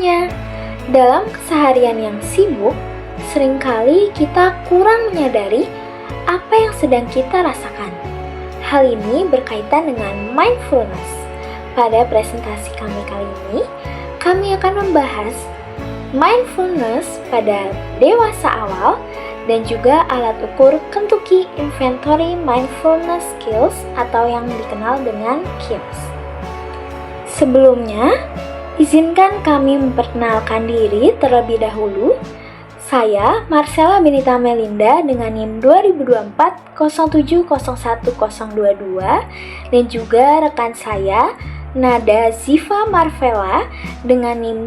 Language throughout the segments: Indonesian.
semuanya. Dalam keseharian yang sibuk, seringkali kita kurang menyadari apa yang sedang kita rasakan. Hal ini berkaitan dengan mindfulness. Pada presentasi kami kali ini, kami akan membahas mindfulness pada dewasa awal dan juga alat ukur Kentucky Inventory Mindfulness Skills atau yang dikenal dengan KIMS. Sebelumnya, izinkan kami memperkenalkan diri terlebih dahulu. Saya Marcella Benita Melinda dengan NIM 2024-0701-022 dan juga rekan saya Nada Ziva Marvella dengan NIM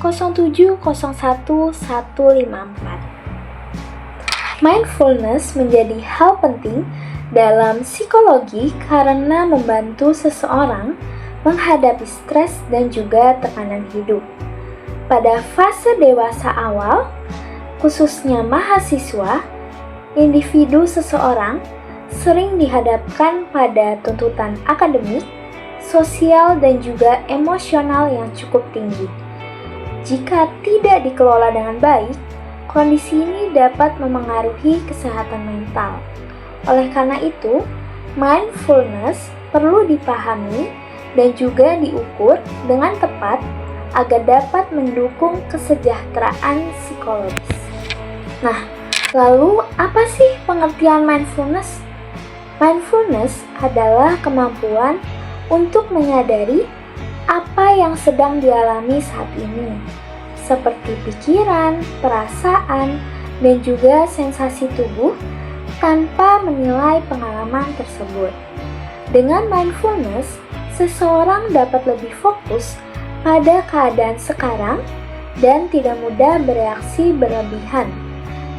2024-0701-154. Mindfulness menjadi hal penting dalam psikologi karena membantu seseorang menghadapi stres dan juga tekanan hidup. Pada fase dewasa awal, khususnya mahasiswa, individu seseorang sering dihadapkan pada tuntutan akademik, sosial, dan juga emosional yang cukup tinggi. Jika tidak dikelola dengan baik, kondisi ini dapat memengaruhi kesehatan mental. Oleh karena itu, mindfulness perlu dipahami dan juga diukur dengan tepat agar dapat mendukung kesejahteraan psikologis. Nah, lalu apa sih pengertian mindfulness? Mindfulness adalah kemampuan untuk menyadari apa yang sedang dialami saat ini, seperti pikiran, perasaan, dan juga sensasi tubuh tanpa menilai pengalaman tersebut. Dengan mindfulness, seseorang dapat lebih fokus pada keadaan sekarang dan tidak mudah bereaksi berlebihan.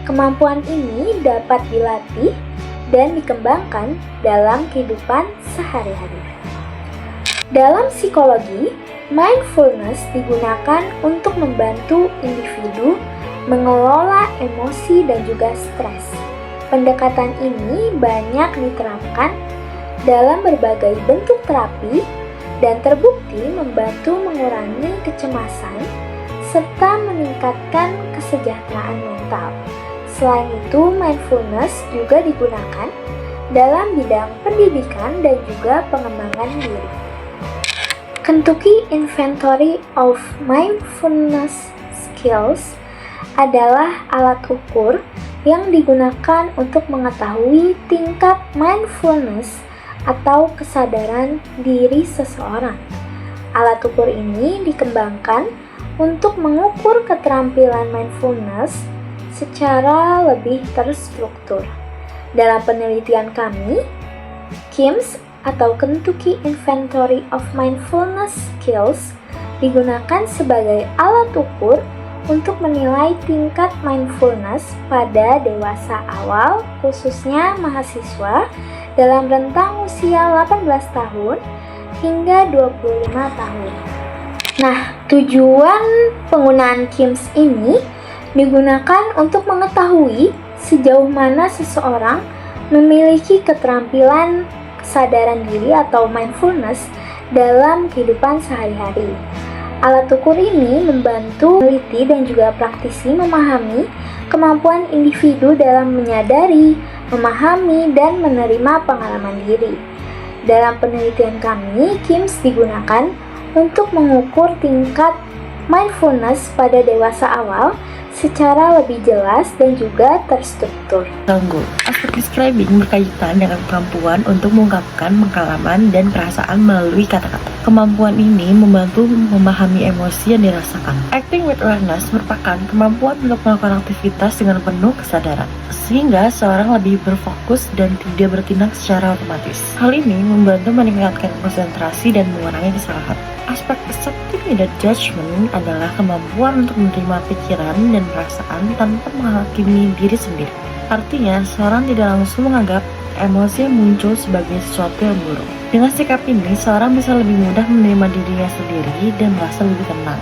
Kemampuan ini dapat dilatih dan dikembangkan dalam kehidupan sehari-hari. Dalam psikologi, mindfulness digunakan untuk membantu individu mengelola emosi dan juga stres. Pendekatan ini banyak diterapkan dalam berbagai bentuk terapi dan terbukti membantu mengurangi kecemasan serta meningkatkan kesejahteraan mental. Selain itu, mindfulness juga digunakan dalam bidang pendidikan dan juga pengembangan diri. Kentucky Inventory of Mindfulness Skills adalah alat ukur yang digunakan untuk mengetahui tingkat mindfulness atau kesadaran diri seseorang. Alat ukur ini dikembangkan untuk mengukur keterampilan mindfulness secara lebih terstruktur. Dalam penelitian kami, KIMS atau Kentucky Inventory of Mindfulness Skills digunakan sebagai alat ukur untuk menilai tingkat mindfulness pada dewasa awal, khususnya mahasiswa, dalam rentang usia 18 tahun hingga 25 tahun. Nah, tujuan penggunaan KIMS ini digunakan untuk mengetahui sejauh mana seseorang memiliki keterampilan kesadaran diri atau mindfulness dalam kehidupan sehari-hari. Alat ukur ini membantu peneliti dan juga praktisi memahami kemampuan individu dalam menyadari, memahami, dan menerima pengalaman diri. Dalam penelitian kami, KIMS digunakan untuk mengukur tingkat mindfulness pada dewasa awal secara lebih jelas dan juga terstruktur. Aspek describing berkaitan dengan kemampuan untuk mengungkapkan pengalaman dan perasaan melalui kata-kata. Kemampuan ini membantu memahami emosi yang dirasakan. Acting with awareness merupakan kemampuan untuk melakukan aktivitas dengan penuh kesadaran, sehingga seorang lebih berfokus dan tidak bertindak secara otomatis. Hal ini membantu meningkatkan konsentrasi dan mengurangi kesalahan. Aspek accepting without judgment adalah kemampuan untuk menerima pikiran dan perasaan tanpa menghakimi diri sendiri. Artinya, seorang tidak langsung menganggap emosi yang muncul sebagai sesuatu yang buruk. Dengan sikap ini, seorang bisa lebih mudah menerima dirinya sendiri dan merasa lebih tenang,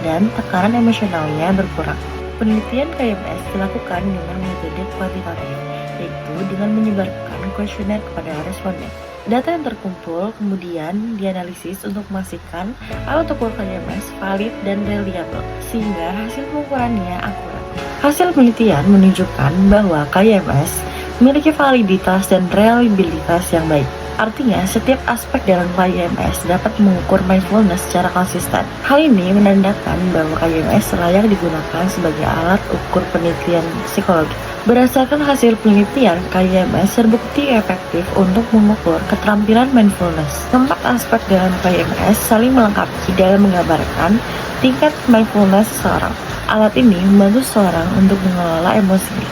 dan tekanan emosionalnya berkurang. Penelitian KIMS dilakukan dengan metode kuantitatif, yaitu dengan menyebarkan kuesioner kepada responden. Data yang terkumpul kemudian dianalisis untuk memastikan alat ukur KYMS valid dan reliable, sehingga hasil pengukurannya akurat. Hasil penelitian menunjukkan bahwa KYMS memiliki validitas dan reliabilitas yang baik. Artinya, setiap aspek dalam KYMS dapat mengukur mindfulness secara konsisten. Hal ini menandakan bahwa KYMS layak digunakan sebagai alat ukur penelitian psikologi. Berdasarkan hasil penelitian, KYMS terbukti efektif untuk mengukur keterampilan mindfulness. 4 aspek dalam KYMS saling melengkapi dalam menggambarkan tingkat mindfulness seseorang. Alat ini membantu seseorang untuk mengelola emosinya.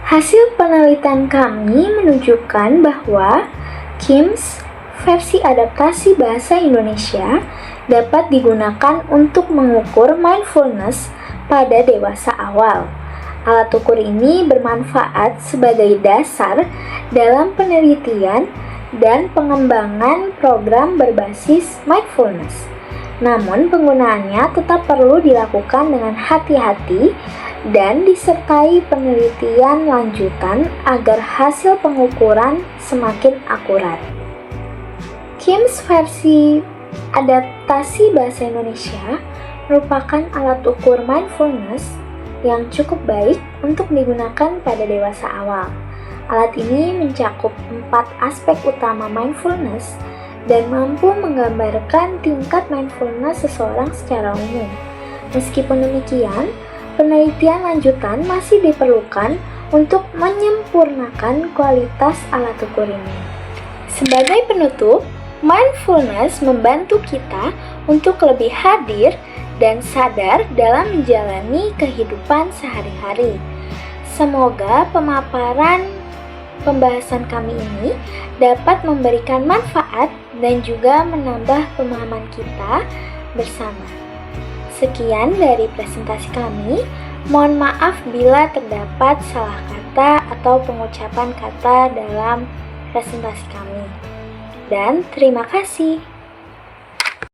Hasil penelitian kami menunjukkan bahwa KIMS versi adaptasi bahasa Indonesia dapat digunakan untuk mengukur mindfulness pada dewasa awal. Alat ukur ini bermanfaat sebagai dasar dalam penelitian dan pengembangan program berbasis mindfulness. Namun, penggunaannya tetap perlu dilakukan dengan hati-hati dan disertai penelitian lanjutan agar hasil pengukuran semakin akurat. KIMS versi adaptasi bahasa Indonesia merupakan alat ukur mindfulness yang cukup baik untuk digunakan pada dewasa awal. Alat ini mencakup 4 aspek utama mindfulness dan mampu menggambarkan tingkat mindfulness seseorang secara umum. Meskipun demikian, penelitian lanjutan masih diperlukan untuk menyempurnakan kualitas alat ukur ini. Sebagai penutup, mindfulness membantu kita untuk lebih hadir dan sadar dalam menjalani kehidupan sehari-hari. Semoga pembahasan kami ini dapat memberikan manfaat dan juga menambah pemahaman kita bersama. Sekian dari presentasi kami. Mohon maaf bila terdapat salah kata atau pengucapan kata dalam presentasi kami. Dan terima kasih.